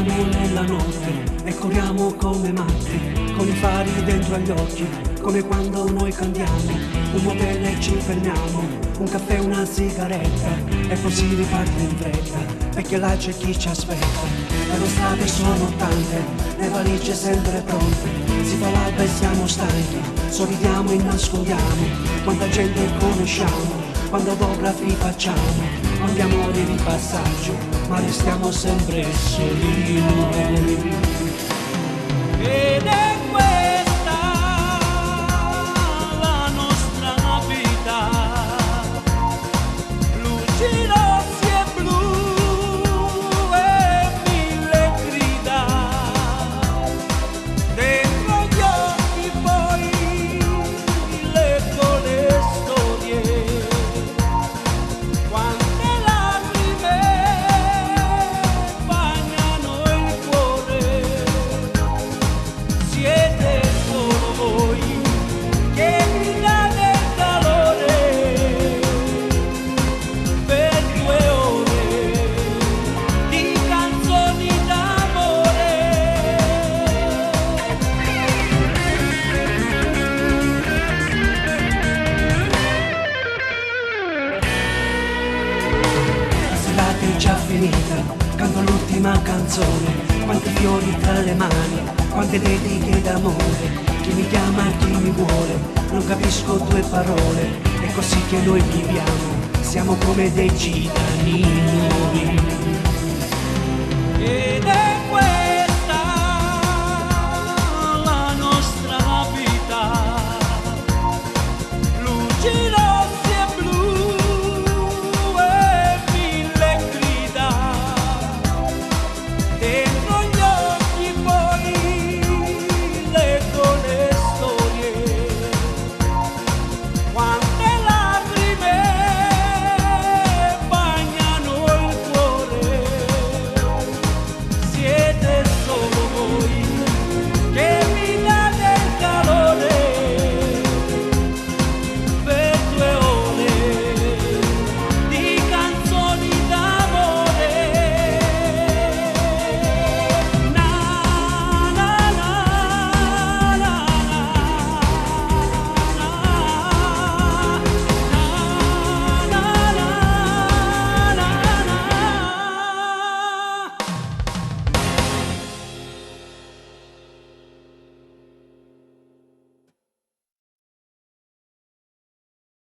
Viaggiamo nella notte e corriamo come matti, con i fari dentro agli occhi, come quando noi cantiamo. Un motel e ci fermiamo, un caffè, una sigaretta, e così riparte in fretta, perché là c'è chi ci aspetta. E le strade sono tante, le valigie sempre pronte, si fa l'alba e siamo stanchi, sorridiamo e nascondiamo. Quanta gente conosciamo, quando autografi facciamo, quanti amori di passaggio, ma restiamo sempre soli noi. Ed è questa la nostra vita, luci rossi e blu e mille grida, dentro gli occhi poi leggo le storie. Già finita, canto l'ultima canzone, quanti fiori tra le mani, quante dediche d'amore, chi mi chiama e chi mi vuole, non capisco due parole, è così che noi viviamo, siamo come dei gitani noi.